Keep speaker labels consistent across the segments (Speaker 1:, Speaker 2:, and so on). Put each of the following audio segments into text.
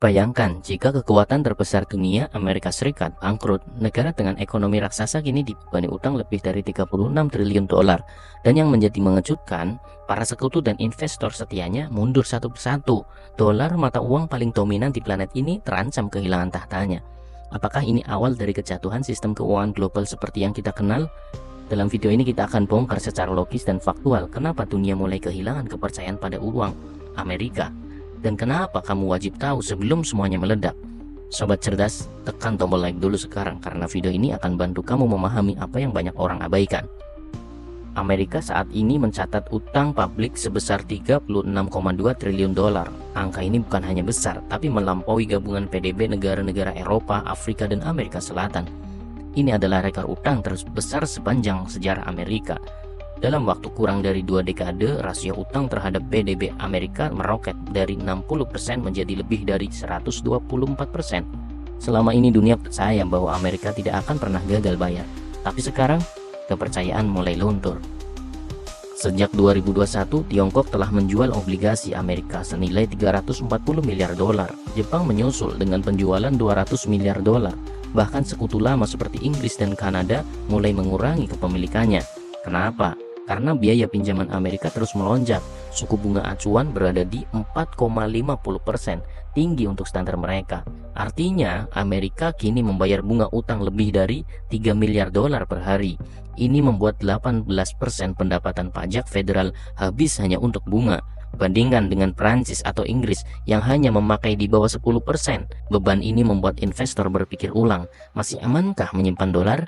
Speaker 1: Bayangkan jika kekuatan terbesar dunia, Amerika Serikat, bangkrut. Negara dengan ekonomi raksasa kini dibebani utang lebih dari 36 triliun dolar. Dan yang menjadi mengejutkan, para sekutu dan investor setianya mundur satu persatu. Dolar, mata uang paling dominan di planet ini, terancam kehilangan tahtanya. Apakah ini awal dari kejatuhan sistem keuangan global seperti yang kita kenal? Dalam video ini kita akan bongkar secara logis dan faktual kenapa dunia mulai kehilangan kepercayaan pada uang Amerika. Dan kenapa kamu wajib tahu sebelum semuanya meledak? Sobat cerdas, tekan tombol like dulu sekarang karena video ini akan bantu kamu memahami apa yang banyak orang abaikan. Amerika saat ini mencatat utang publik sebesar 36,2 triliun dolar. Angka ini bukan hanya besar, tapi melampaui gabungan PDB negara-negara Eropa, Afrika, dan Amerika Selatan. Ini adalah rekor utang terbesar sepanjang sejarah Amerika. Dalam waktu kurang dari 2 dekade, rasio utang terhadap PDB Amerika meroket dari 60% menjadi lebih dari 124%. Selama ini dunia percaya bahwa Amerika tidak akan pernah gagal bayar. Tapi sekarang, kepercayaan mulai luntur. Sejak 2021, Tiongkok telah menjual obligasi Amerika senilai 340 miliar dolar. Jepang menyusul dengan penjualan 200 miliar dolar. Bahkan sekutu lama seperti Inggris dan Kanada mulai mengurangi kepemilikannya. Kenapa? Karena biaya pinjaman Amerika terus melonjak. Suku bunga acuan berada di 4,50%, tinggi untuk standar mereka. Artinya, Amerika kini membayar bunga utang lebih dari 3 miliar dolar per hari. Ini membuat 18% pendapatan pajak federal habis hanya untuk bunga. Bandingkan dengan Prancis atau Inggris yang hanya memakai di bawah 10%. Beban ini membuat investor berpikir ulang, masih amankah menyimpan dolar?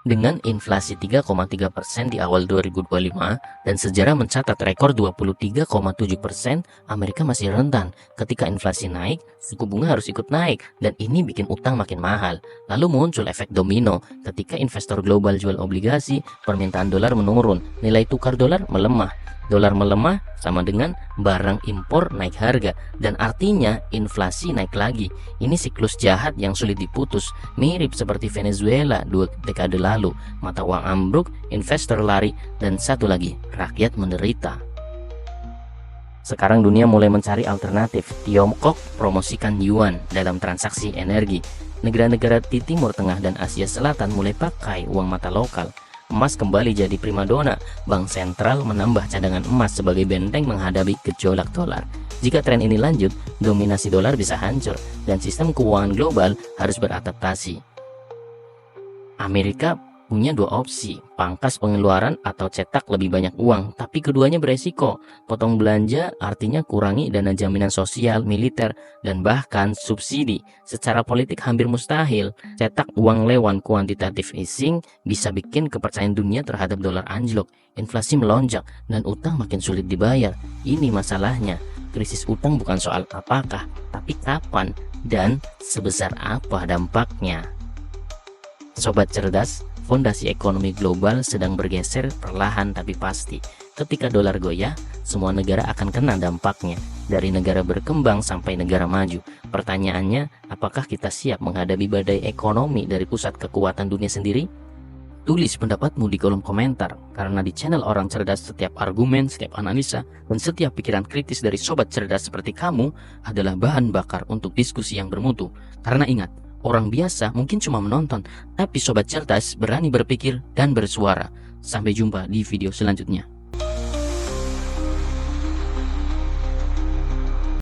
Speaker 1: Dengan inflasi 3,3% di awal 2025 dan sejarah mencatat rekor 23,7%, Amerika masih rentan. Ketika inflasi naik, suku bunga harus ikut naik dan ini bikin utang makin mahal. Lalu muncul efek domino. Ketika investor global jual obligasi, permintaan dolar menurun, nilai tukar dolar melemah. Dolar melemah sama dengan barang impor naik harga dan artinya inflasi naik lagi. Ini siklus jahat yang sulit diputus, mirip seperti Venezuela 2 dekade lalu. Mata uang ambruk, investor lari, dan satu lagi, rakyat menderita. Sekarang dunia mulai mencari alternatif. Tiongkok promosikan yuan dalam transaksi energi. Negara-negara di Timur Tengah dan Asia Selatan mulai pakai uang mata lokal. Emas kembali jadi primadona. Bank sentral menambah cadangan emas sebagai benteng menghadapi gejolak dolar. Jika tren ini lanjut, dominasi dolar bisa hancur dan sistem keuangan global harus beradaptasi. Amerika punya dua opsi, pangkas pengeluaran atau cetak lebih banyak uang, tapi keduanya beresiko. Potong belanja artinya kurangi dana jaminan sosial, militer, dan bahkan subsidi. Secara politik hampir mustahil. Cetak uang lewat quantitative easing bisa bikin kepercayaan dunia terhadap dolar anjlok, inflasi melonjak, dan utang makin sulit dibayar. Ini masalahnya. Krisis utang bukan soal apakah, tapi kapan dan sebesar apa dampaknya. Sobat cerdas, fondasi ekonomi global sedang bergeser perlahan tapi pasti. Ketika dolar goyah, semua negara akan kena dampaknya. Dari negara berkembang sampai negara maju. Pertanyaannya, apakah kita siap menghadapi badai ekonomi dari pusat kekuatan dunia sendiri? Tulis pendapatmu di kolom komentar, karena di channel Orang Cerdas setiap argumen, setiap analisa, dan setiap pikiran kritis dari sobat cerdas seperti kamu adalah bahan bakar untuk diskusi yang bermutu. Karena ingat, orang biasa mungkin cuma menonton, tapi sobat cerdas berani berpikir dan bersuara. Sampai jumpa di video selanjutnya.